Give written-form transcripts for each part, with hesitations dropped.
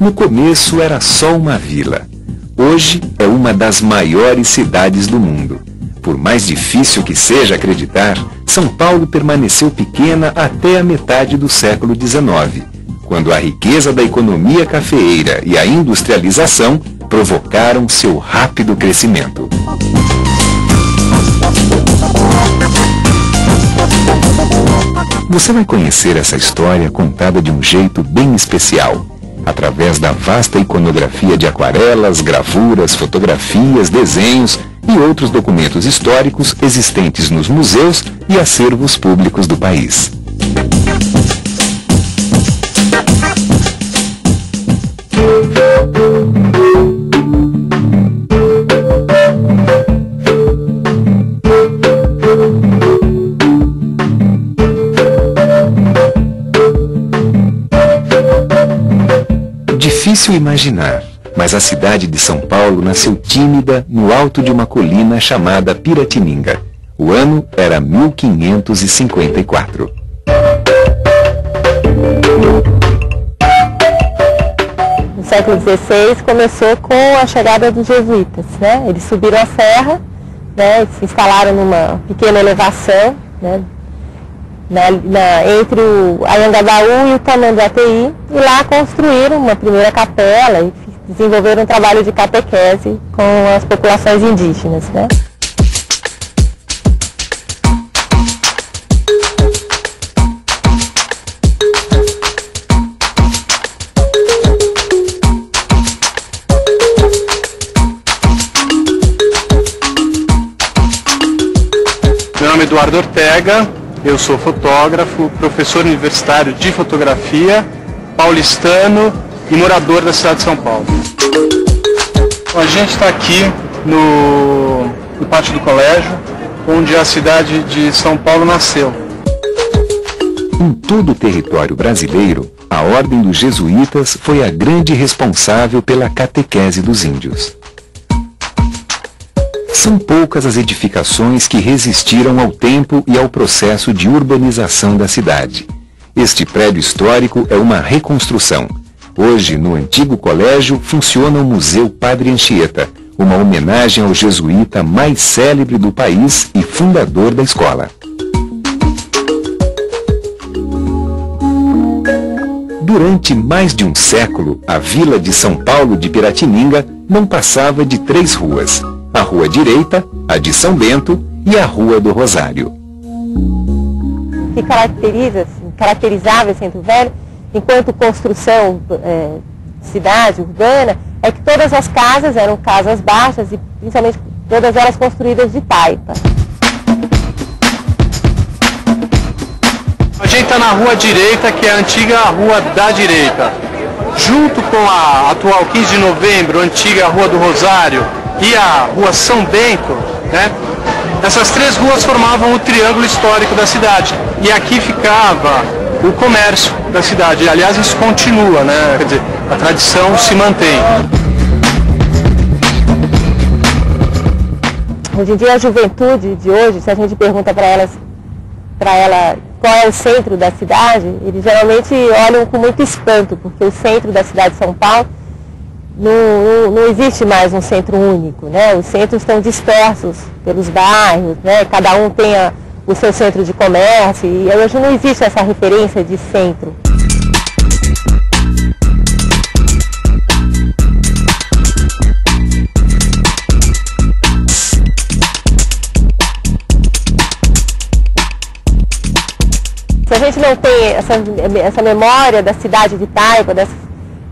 No começo era só uma vila. Hoje é uma das maiores cidades do mundo. Por mais difícil que seja acreditar, São Paulo permaneceu pequena até a metade do século XIX, quando a riqueza da economia cafeeira e a industrialização provocaram seu rápido crescimento. Você vai conhecer essa história contada de um jeito bem especial, através da vasta iconografia de aquarelas, gravuras, fotografias, desenhos e outros documentos históricos existentes nos museus e acervos públicos do país. Difícil imaginar, mas a cidade de São Paulo nasceu tímida no alto de uma colina chamada Piratininga. O ano era 1554. No século XVI começou com a chegada dos jesuítas, né? Eles subiram a serra, né? Se instalaram numa pequena elevação, né? Entre o Anhangabaú e o Tamanduateí, e lá construíram uma primeira capela e desenvolveram um trabalho de catequese com as populações indígenas, né? Meu nome é Eduardo Ortega. Eu sou fotógrafo, professor universitário de fotografia, paulistano e morador da cidade de São Paulo. A gente está aqui no pátio do colégio, onde a cidade de São Paulo nasceu. Em todo o território brasileiro, a Ordem dos Jesuítas foi a grande responsável pela catequese dos índios. São poucas as edificações que resistiram ao tempo e ao processo de urbanização da cidade. Este prédio histórico é uma reconstrução. Hoje, no antigo colégio, funciona o Museu Padre Anchieta, uma homenagem ao jesuíta mais célebre do país e fundador da escola. Durante mais de um século, a vila de São Paulo de Piratininga não passava de 3 ruas. A Rua Direita, a de São Bento e a Rua do Rosário. O que caracterizava esse Centro Velho, enquanto construção cidade urbana, é que todas as casas eram casas baixas e principalmente todas elas construídas de taipa. A gente está na Rua Direita, que é a antiga Rua da Direita. Junto com a atual 15 de novembro, antiga Rua do Rosário, e a Rua São Bento, né? Essas 3 ruas formavam o triângulo histórico da cidade. E aqui ficava o comércio da cidade. Aliás, isso continua, né? Quer dizer, a tradição se mantém. Hoje em dia, a juventude de hoje, se a gente pergunta para ela qual é o centro da cidade, eles geralmente olham com muito espanto, porque o centro da cidade de São Paulo não existe mais um centro único, né? Os centros estão dispersos pelos bairros, né? Cada um tem o seu centro de comércio e hoje não existe essa referência de centro. Se a gente não tem essa memória da cidade de Taipa,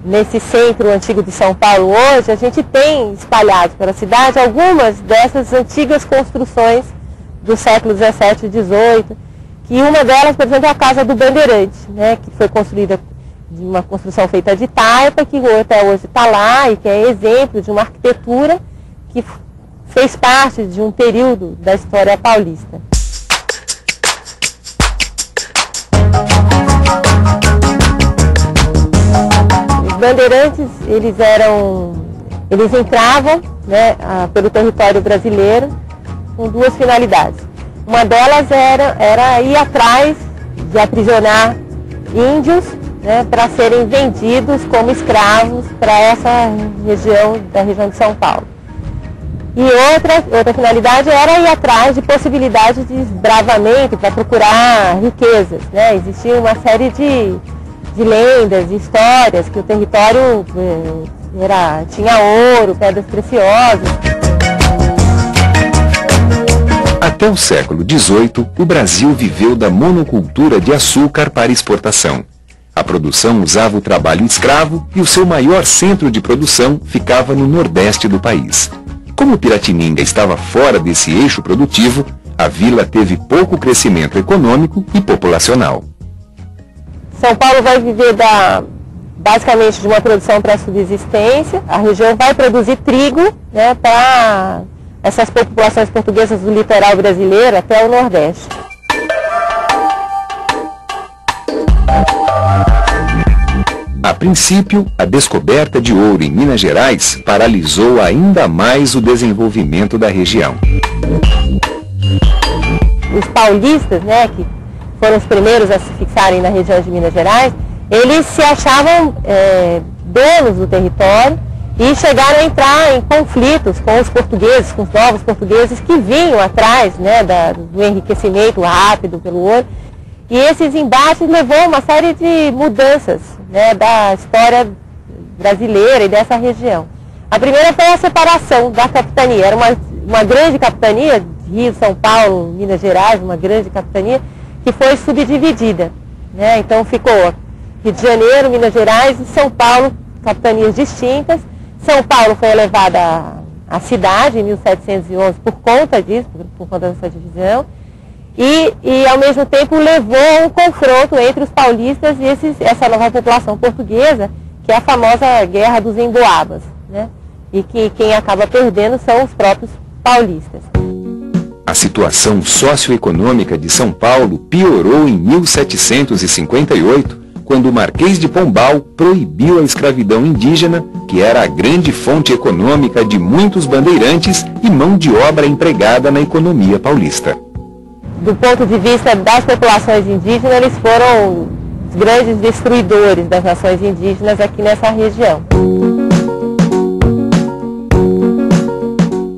nesse centro antigo de São Paulo hoje, a gente tem espalhado pela cidade algumas dessas antigas construções do século XVII e XVIII, que uma delas, por exemplo, é a Casa do Bandeirante, né, que foi construída de uma construção feita de taipa, que até hoje está lá e que é exemplo de uma arquitetura que fez parte de um período da história paulista. Bandeirantes, eles entravam, né, pelo território brasileiro com 2 finalidades. Uma delas era ir atrás de aprisionar índios né, para serem vendidos como escravos para essa região, da região de São Paulo. E outra finalidade era ir atrás de possibilidades de desbravamento para procurar riquezas, né? Existia uma série de lendas, de histórias, que o território tinha ouro, pedras preciosas. Até o século XVIII, o Brasil viveu da monocultura de açúcar para exportação. A produção usava o trabalho escravo e o seu maior centro de produção ficava no nordeste do país. Como Piratininga estava fora desse eixo produtivo, a vila teve pouco crescimento econômico e populacional. São Paulo vai viver basicamente de uma produção para subsistência. A região vai produzir trigo, né, para essas populações portuguesas do litoral brasileiro até o Nordeste. A princípio, a descoberta de ouro em Minas Gerais paralisou ainda mais o desenvolvimento da região. Os paulistas, né, que foram os primeiros a se fixarem na região de Minas Gerais, eles se achavam donos do território e chegaram a entrar em conflitos com os portugueses, com os novos portugueses que vinham atrás, né, do enriquecimento rápido pelo ouro. E esses embates levou a uma série de mudanças, né, da história brasileira e dessa região. A primeira foi a separação da capitania. Era uma grande capitania, Rio, São Paulo, Minas Gerais, uma grande capitania, que foi subdividida, né? Então ficou Rio de Janeiro, Minas Gerais e São Paulo, capitanias distintas. São Paulo foi elevada à cidade em 1711 por conta disso, por conta dessa divisão. E ao mesmo tempo levou a um confronto entre os paulistas e essa nova população portuguesa, que é a famosa Guerra dos Emboabas, né? E que quem acaba perdendo são os próprios paulistas. A situação socioeconômica de São Paulo piorou em 1758, quando o Marquês de Pombal proibiu a escravidão indígena, que era a grande fonte econômica de muitos bandeirantes e mão de obra empregada na economia paulista. Do ponto de vista das populações indígenas, eles foram os grandes destruidores das nações indígenas aqui nessa região.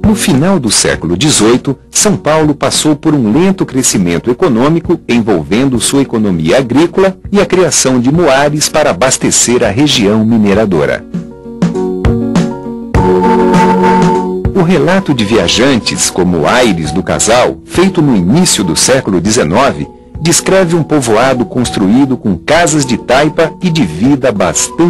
No final do século XVIII, São Paulo passou por um lento crescimento econômico envolvendo sua economia agrícola e a criação de muares para abastecer a região mineradora. O relato de viajantes, como Aires do Casal, feito no início do século XIX, descreve um povoado construído com casas de taipa e de vida bastante